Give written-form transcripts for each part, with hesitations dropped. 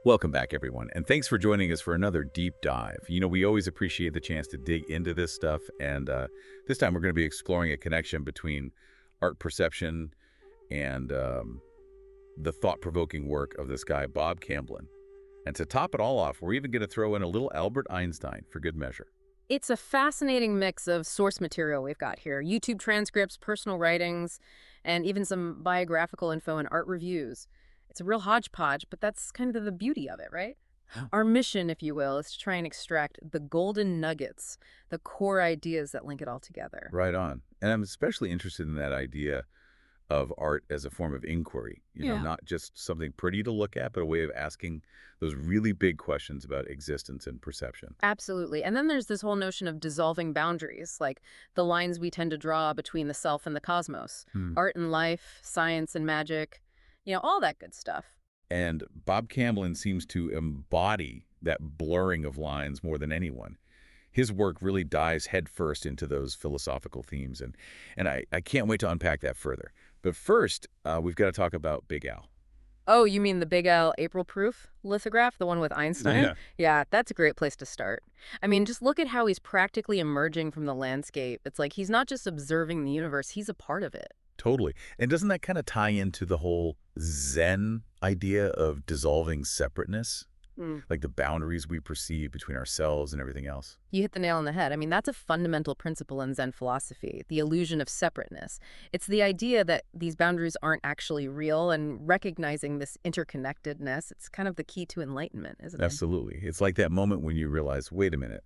Welcome back, everyone, and thanks for joining us for another deep dive. We always appreciate the chance to dig into this stuff, and this time we're going to be exploring a connection between art perception and the thought-provoking work of this guy, Bob Camblin. And to top it all off, we're even going to throw in a little Albert Einstein for good measure. It's a fascinating mix of source material we've got here. YouTube transcripts, personal writings, and even some biographical info and art reviews. It's a real hodgepodge, but that's kind of the beauty of it, right? Yeah. Our mission, if you will, is to try and extract the golden nuggets, the core ideas that link it all together. Right on. And I'm especially interested in that idea of art as a form of inquiry, Yeah. not just something pretty to look at, but a way of asking those really big questions about existence and perception. Absolutely. And then there's this whole notion of dissolving boundaries, like the lines we tend to draw between the self and the cosmos, Hmm. art and life, science and magic, all that good stuff. And Bob Camblin seems to embody that blurring of lines more than anyone. His work really dives headfirst into those philosophical themes, and I can't wait to unpack that further. But first, we've got to talk about Big Al. Oh, you mean the Big L April proof lithograph, the one with Einstein? Yeah. Yeah, that's a great place to start. I mean, just look at how he's practically emerging from the landscape. It's like he's not just observing the universe, he's a part of it. Totally. And doesn't that kind of tie into the whole Zen idea of dissolving separateness? Mm. Like the boundaries we perceive between ourselves and everything else? You hit the nail on the head. I mean, that's a fundamental principle in Zen philosophy, the illusion of separateness. It's the idea that these boundaries aren't actually real, and recognizing this interconnectedness, it's kind of the key to enlightenment, isn't it? Absolutely. It's like that moment when you realize, wait a minute,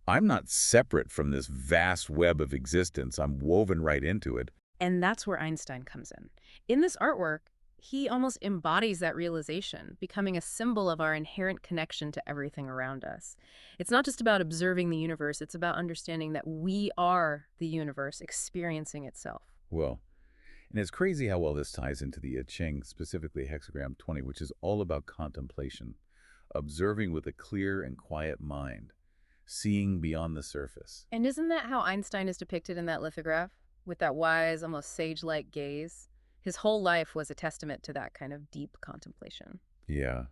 I'm not separate from this vast web of existence. I'm woven right into it. And that's where Einstein comes in. In this artwork, he almost embodies that realization, becoming a symbol of our inherent connection to everything around us. It's not just about observing the universe, it's about understanding that we are the universe experiencing itself. Well, and it's crazy how well this ties into the I Ching, specifically hexagram 20, which is all about contemplation, observing with a clear and quiet mind, seeing beyond the surface. And isn't that how Einstein is depicted in that lithograph? With that wise, almost sage-like gaze? His whole life was a testament to that kind of deep contemplation. Yeah.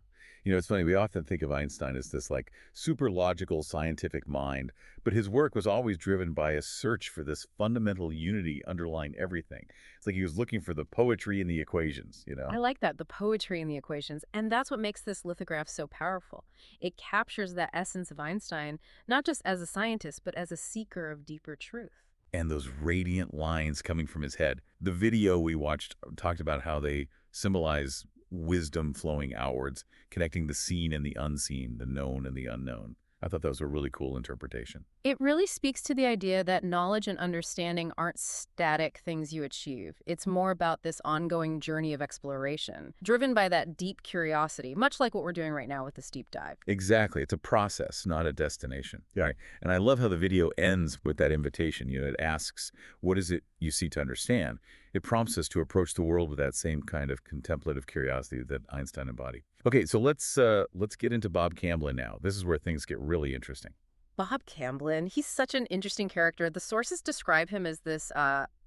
It's funny, we often think of Einstein as this like super logical scientific mind, but his work was always driven by a search for this fundamental unity underlying everything. It's like he was looking for the poetry in the equations. I like that, the poetry in the equations. And that's what makes this lithograph so powerful. It captures that essence of Einstein, not just as a scientist, but as a seeker of deeper truth. And those radiant lines coming from his head. The video we watched talked about how they symbolize wisdom flowing outwards, connecting the seen and the unseen, the known and the unknown. I thought that was a really cool interpretation. It really speaks to the idea that knowledge and understanding aren't static things you achieve. It's more about this ongoing journey of exploration, driven by that deep curiosity, much like what we're doing right now with this deep dive. Exactly. It's a process, not a destination. Yeah. And I love how the video ends with that invitation. It asks, what is it you see to understand? It prompts us to approach the world with that same kind of contemplative curiosity that Einstein embodied. Okay, so let's get into Bob Camblin now. This is where things get really interesting. Bob Camblin, he's such an interesting character. The sources describe him as this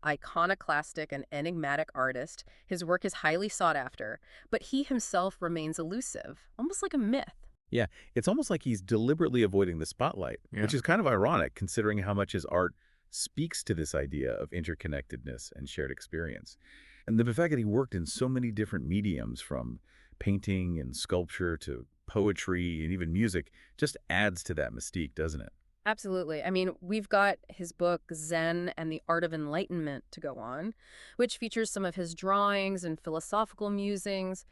iconoclastic and enigmatic artist. His work is highly sought after, but he himself remains elusive, almost like a myth. Yeah, it's almost like he's deliberately avoiding the spotlight, which is kind of ironic considering how much his art speaks to this idea of interconnectedness and shared experience. And the fact that he worked in so many different mediums, from painting and sculpture to poetry and even music, just adds to that mystique, doesn't it? Absolutely. I mean, we've got his book, Zen and the Art of Enlightenment, to go on, which features some of his drawings and philosophical musings.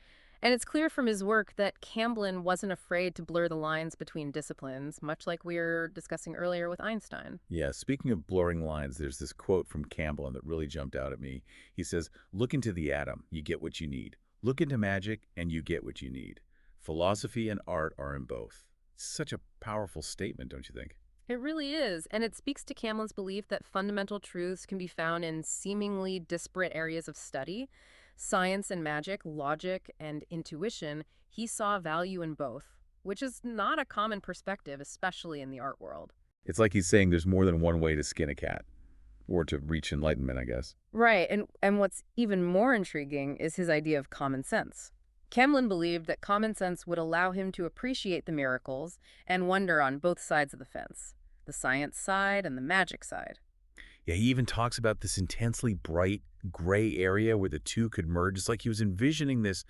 And it's clear from his work that Camblin wasn't afraid to blur the lines between disciplines, much like we were discussing earlier with Einstein. Yeah, speaking of blurring lines, there's this quote from Camblin that really jumped out at me. He says, look into the atom, you get what you need. Look into magic, and you get what you need. Philosophy and art are in both. It's such a powerful statement, don't you think? It really is, and it speaks to Camlin's belief that fundamental truths can be found in seemingly disparate areas of study. Science and magic, logic and intuition, he saw value in both, which is not a common perspective, especially in the art world. It's like he's saying there's more than one way to skin a cat, or to reach enlightenment, I guess. Right, and what's even more intriguing is his idea of common sense. Camblin believed that common sense would allow him to appreciate the miracles and wonder on both sides of the fence, the science side and the magic side. Yeah, he even talks about this intensely bright gray area where the two could merge. It's like he was envisioning this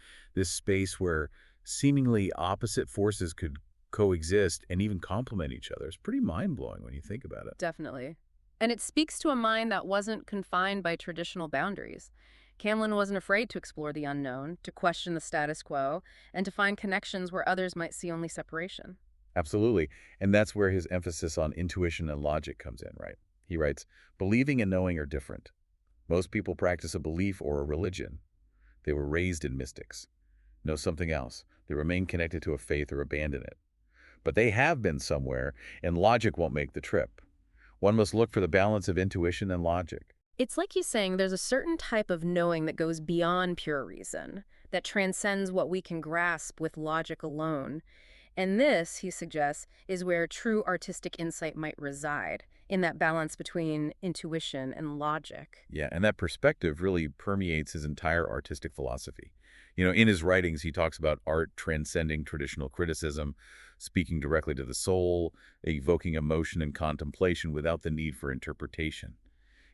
space where seemingly opposite forces could coexist and even complement each other. It's pretty mind-blowing when you think about it. Definitely. And it speaks to a mind that wasn't confined by traditional boundaries. Camlin wasn't afraid to explore the unknown, to question the status quo, and to find connections where others might see only separation. Absolutely. And that's where his emphasis on intuition and logic comes in, right? He writes, believing and knowing are different. Most people practice a belief or a religion. They were raised in mystics. Know something else. They remain connected to a faith or abandon it. But they have been somewhere, and logic won't make the trip. One must look for the balance of intuition and logic. It's like he's saying there's a certain type of knowing that goes beyond pure reason, that transcends what we can grasp with logic alone. And this, he suggests, is where true artistic insight might reside, in that balance between intuition and logic. Yeah, and that perspective really permeates his entire artistic philosophy. In his writings, he talks about art transcending traditional criticism, speaking directly to the soul, evoking emotion and contemplation without the need for interpretation.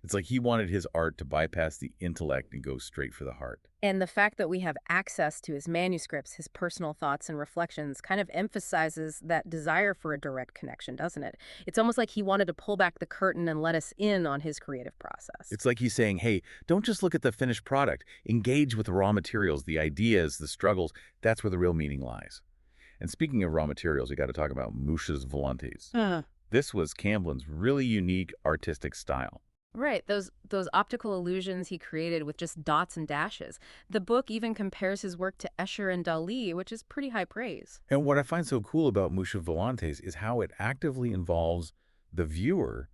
It's like he wanted his art to bypass the intellect and go straight for the heart. And the fact that we have access to his manuscripts, his personal thoughts and reflections, kind of emphasizes that desire for a direct connection, doesn't it? It's almost like he wanted to pull back the curtain and let us in on his creative process. It's like he's saying, hey, don't just look at the finished product. Engage with the raw materials, the ideas, the struggles. That's where the real meaning lies. And speaking of raw materials, we got to talk about Mouche's volantes. This was Camblin's really unique artistic style. Right, those optical illusions he created with just dots and dashes. The book even compares his work to Escher and Dali, which is pretty high praise. And what I find so cool about Mouche Volantes is how it actively involves the viewer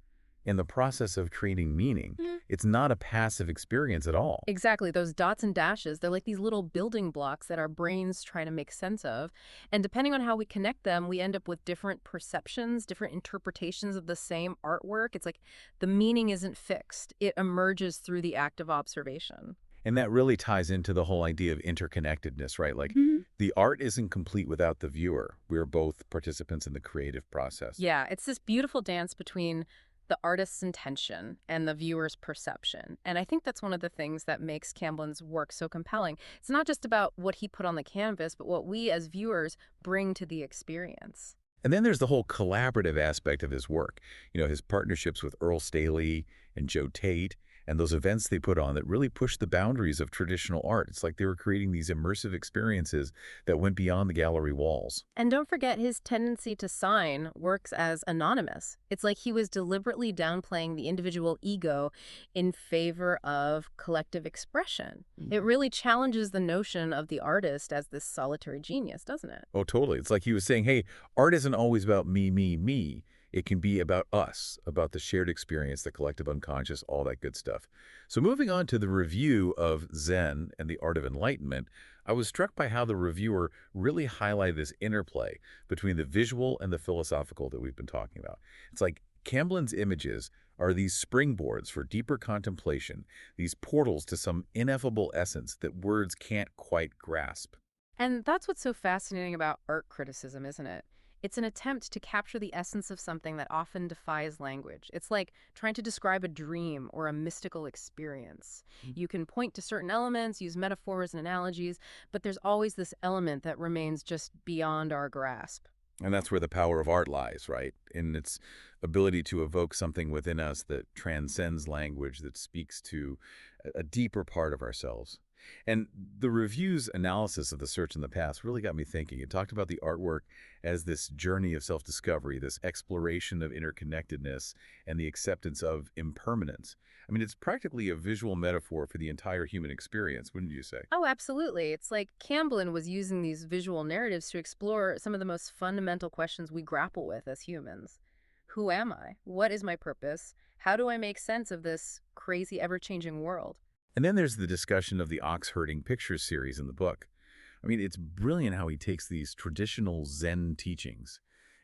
in the process of creating meaning. It's not a passive experience at all. Exactly, those dots and dashes, they're like these little building blocks that our brains try to make sense of. And depending on how we connect them, we end up with different perceptions, different interpretations of the same artwork. It's like the meaning isn't fixed. It emerges through the act of observation. And that really ties into the whole idea of interconnectedness, right? Like the art isn't complete without the viewer. We're both participants in the creative process. Yeah, it's this beautiful dance between the artist's intention and the viewer's perception. And I think that's one of the things that makes Camblin's work so compelling. It's not just about what he put on the canvas, but what we as viewers bring to the experience. And then there's the whole collaborative aspect of his work. His partnerships with Earl Staley and Joe Tate, and those events they put on that really pushed the boundaries of traditional art. It's like they were creating these immersive experiences that went beyond the gallery walls. And don't forget his tendency to sign works as anonymous. It's like he was deliberately downplaying the individual ego in favor of collective expression. It really challenges the notion of the artist as this solitary genius, doesn't it? Oh, totally. It's like he was saying, hey, art isn't always about me, me, me. It can be about us, about the shared experience, the collective unconscious, all that good stuff. So moving on to the review of Zen and the Art of Enlightenment, I was struck by how the reviewer really highlighted this interplay between the visual and the philosophical that we've been talking about. It's like Camblin's images are these springboards for deeper contemplation, these portals to some ineffable essence that words can't quite grasp. And that's what's so fascinating about art criticism, isn't it? It's an attempt to capture the essence of something that often defies language. It's like trying to describe a dream or a mystical experience. You can point to certain elements, use metaphors and analogies, but there's always this element that remains just beyond our grasp. And that's where the power of art lies, right? In its ability to evoke something within us that transcends language, that speaks to a deeper part of ourselves. And the review's analysis of The Search in the Past really got me thinking. It talked about the artwork as this journey of self-discovery, this exploration of interconnectedness, and the acceptance of impermanence. I mean, it's practically a visual metaphor for the entire human experience, wouldn't you say? Oh, absolutely. It's like Camblin was using these visual narratives to explore some of the most fundamental questions we grapple with as humans. Who am I? What is my purpose? How do I make sense of this crazy, ever-changing world? And then there's the discussion of the ox-herding pictures series in the book. I mean, it's brilliant how he takes these traditional Zen teachings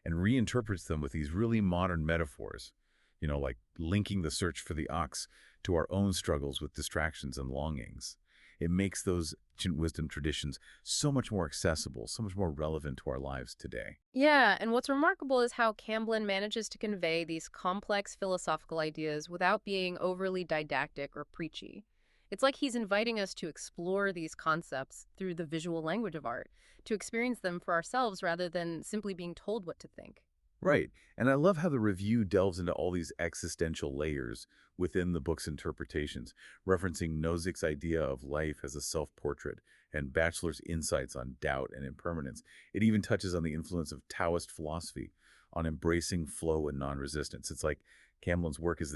and reinterprets them with these really modern metaphors, like linking the search for the ox to our own struggles with distractions and longings. It makes those ancient wisdom traditions so much more accessible, so much more relevant to our lives today. Yeah, and what's remarkable is how Camblin manages to convey these complex philosophical ideas without being overly didactic or preachy. It's like he's inviting us to explore these concepts through the visual language of art, to experience them for ourselves rather than simply being told what to think. Right. And I love how the review delves into all these existential layers within the book's interpretations, referencing Nozick's idea of life as a self-portrait and Batchelor's insights on doubt and impermanence. It even touches on the influence of Taoist philosophy on embracing flow and non-resistance. It's like Camblin's work is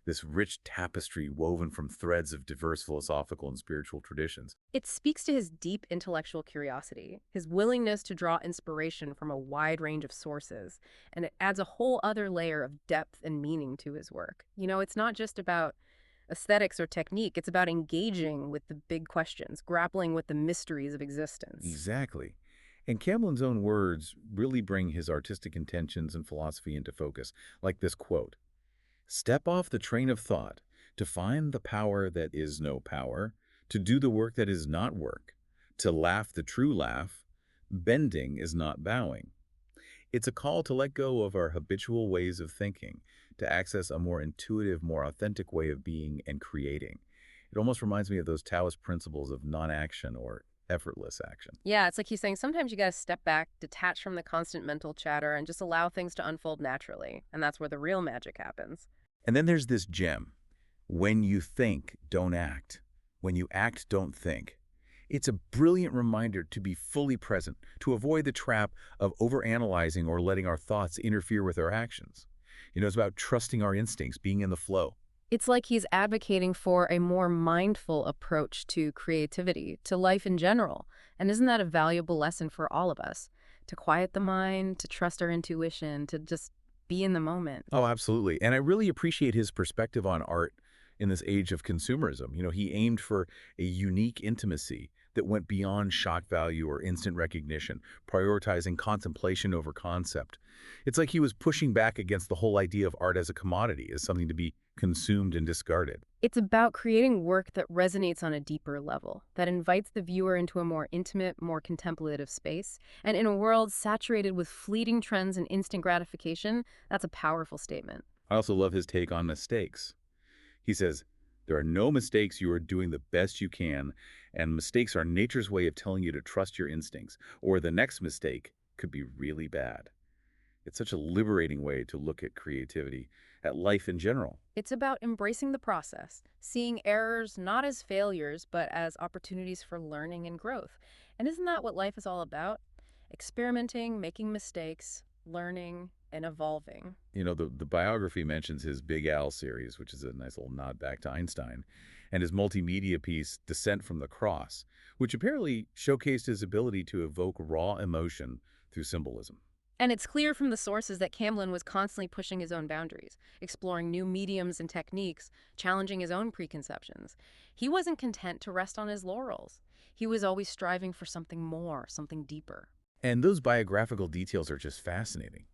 this rich tapestry woven from threads of diverse philosophical and spiritual traditions. It speaks to his deep intellectual curiosity, his willingness to draw inspiration from a wide range of sources, and it adds a whole other layer of depth and meaning to his work. It's not just about aesthetics or technique, it's about engaging with the big questions, grappling with the mysteries of existence. Exactly. And Camblin's own words really bring his artistic intentions and philosophy into focus, like this quote: "Step off the train of thought to find the power that is no power, to do the work that is not work, to laugh the true laugh. Bending is not bowing." It's a call to let go of our habitual ways of thinking, to access a more intuitive, more authentic way of being and creating. It almost reminds me of those Taoist principles of non-action or effortless action. Yeah, it's like he's saying sometimes you got to step back, detach from the constant mental chatter, and just allow things to unfold naturally. And that's where the real magic happens. And then there's this gem: when you think, don't act. When you act, don't think. It's a brilliant reminder to be fully present, to avoid the trap of overanalyzing or letting our thoughts interfere with our actions. It's about trusting our instincts, being in the flow. It's like he's advocating for a more mindful approach to creativity, to life in general. And isn't that a valuable lesson for all of us? To quiet the mind, to trust our intuition, to just be in the moment. Oh, absolutely. And I really appreciate his perspective on art in this age of consumerism. He aimed for a unique intimacy that went beyond shock value or instant recognition, prioritizing contemplation over concept. It's like he was pushing back against the whole idea of art as a commodity, as something to be consumed and discarded. It's about creating work that resonates on a deeper level, that invites the viewer into a more intimate, more contemplative space. And in a world saturated with fleeting trends and instant gratification, that's a powerful statement. I also love his take on mistakes. He says, "There are no mistakes. You are doing the best you can, and mistakes are nature's way of telling you to trust your instincts, or the next mistake could be really bad." It's such a liberating way to look at creativity, at life in general. It's about embracing the process, seeing errors not as failures, but as opportunities for learning and growth. And isn't that what life is all about? Experimenting, making mistakes, learning, and evolving. The biography mentions his Big Al series, which is a nice little nod back to Einstein, and his multimedia piece, Descent from the Cross, which apparently showcased his ability to evoke raw emotion through symbolism. And it's clear from the sources that Camblin was constantly pushing his own boundaries, exploring new mediums and techniques, challenging his own preconceptions. He wasn't content to rest on his laurels. He was always striving for something more, something deeper. And those biographical details are just fascinating.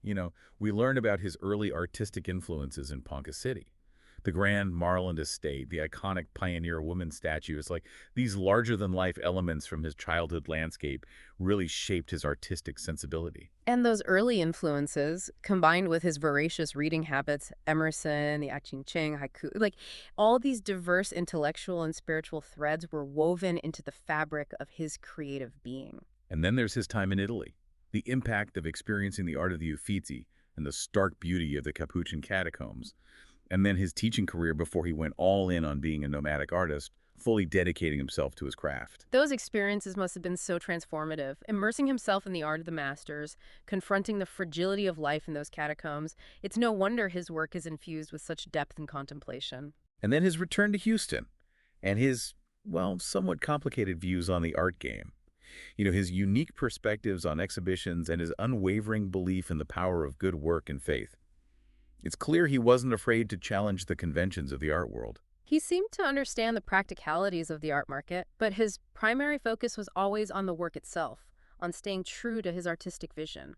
We learn about his early artistic influences in Ponca City. The Grand Marland Estate, the iconic pioneer woman statue. It's like these larger-than-life elements from his childhood landscape really shaped his artistic sensibility. And those early influences, combined with his voracious reading habits, Emerson, the I Ching, haiku, like all these diverse intellectual and spiritual threads were woven into the fabric of his creative being. And then there's his time in Italy, the impact of experiencing the art of the Uffizi and the stark beauty of the Capuchin catacombs, and then his teaching career before he went all in on being a nomadic artist, fully dedicating himself to his craft. Those experiences must have been so transformative, immersing himself in the art of the masters, confronting the fragility of life in those catacombs. It's no wonder his work is infused with such depth and contemplation. And then his return to Houston and his, well, somewhat complicated views on the art game. His unique perspectives on exhibitions and his unwavering belief in the power of good work and faith. It's clear he wasn't afraid to challenge the conventions of the art world. He seemed to understand the practicalities of the art market, but his primary focus was always on the work itself, on staying true to his artistic vision.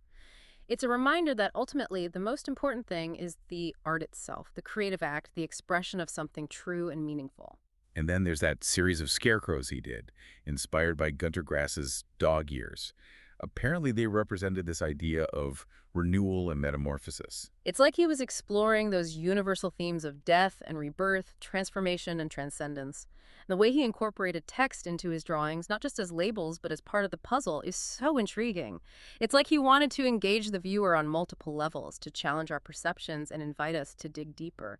It's a reminder that ultimately the most important thing is the art itself, the creative act, the expression of something true and meaningful. And then there's that series of scarecrows he did, inspired by Gunter Grass's dog ears. Apparently, they represented this idea of renewal and metamorphosis. It's like he was exploring those universal themes of death and rebirth, transformation and transcendence. The way he incorporated text into his drawings, not just as labels, but as part of the puzzle, is so intriguing. It's like he wanted to engage the viewer on multiple levels, to challenge our perceptions and invite us to dig deeper.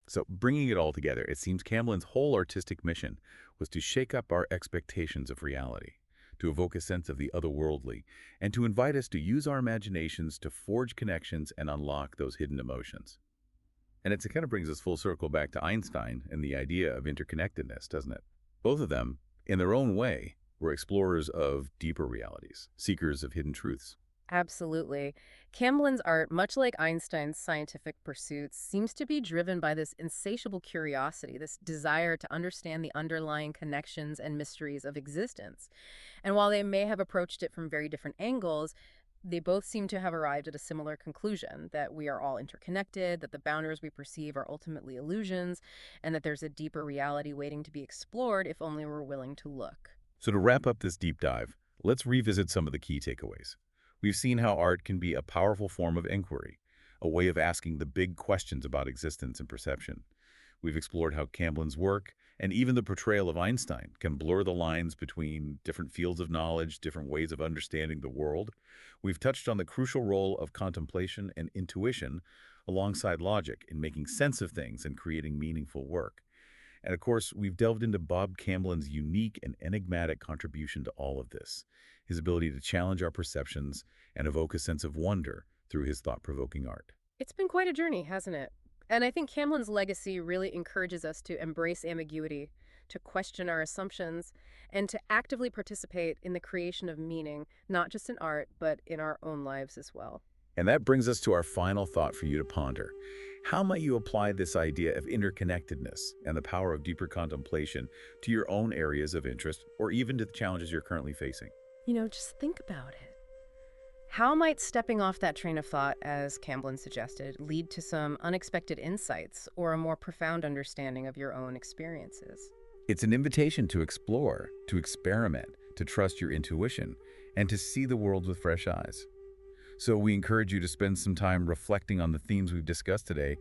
So, bringing it all together, it seems Camblin's whole artistic mission was to shake up our expectations of reality, to evoke a sense of the otherworldly, and to invite us to use our imaginations to forge connections and unlock those hidden emotions. And it kind of brings us full circle back to Einstein and the idea of interconnectedness, doesn't it? Both of them, in their own way, were explorers of deeper realities, seekers of hidden truths. Absolutely. Camblin's art, much like Einstein's scientific pursuits, seems to be driven by this insatiable curiosity, this desire to understand the underlying connections and mysteries of existence. And while they may have approached it from very different angles, they both seem to have arrived at a similar conclusion that we are all interconnected, that the boundaries we perceive are ultimately illusions, and that there's a deeper reality waiting to be explored if only we're willing to look. So to wrap up this deep dive, let's revisit some of the key takeaways. We've seen how art can be a powerful form of inquiry, a way of asking the big questions about existence and perception. We've explored how Camblin's work, and even the portrayal of Einstein, can blur the lines between different fields of knowledge, different ways of understanding the world. We've touched on the crucial role of contemplation and intuition alongside logic in making sense of things and creating meaningful work. And of course, we've delved into Bob Camblin's unique and enigmatic contribution to all of this, his ability to challenge our perceptions and evoke a sense of wonder through his thought-provoking art. It's been quite a journey, hasn't it? And I think Camblin's legacy really encourages us to embrace ambiguity, to question our assumptions, and to actively participate in the creation of meaning, not just in art, but in our own lives as well. And that brings us to our final thought for you to ponder. How might you apply this idea of interconnectedness and the power of deeper contemplation to your own areas of interest, or even to the challenges you're currently facing? Just think about it. How might stepping off that train of thought, as Camblin suggested, lead to some unexpected insights or a more profound understanding of your own experiences? It's an invitation to explore, to experiment, to trust your intuition, and to see the world with fresh eyes. So we encourage you to spend some time reflecting on the themes we've discussed today,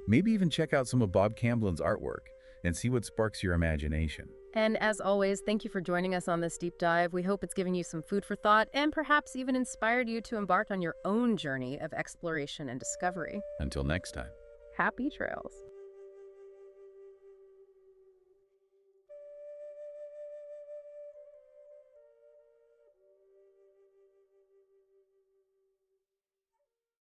maybe even check out some of Bob Camblin's artwork and see what sparks your imagination. And as always, thank you for joining us on this deep dive. We hope it's given you some food for thought and perhaps even inspired you to embark on your own journey of exploration and discovery. Until next time. Happy trails.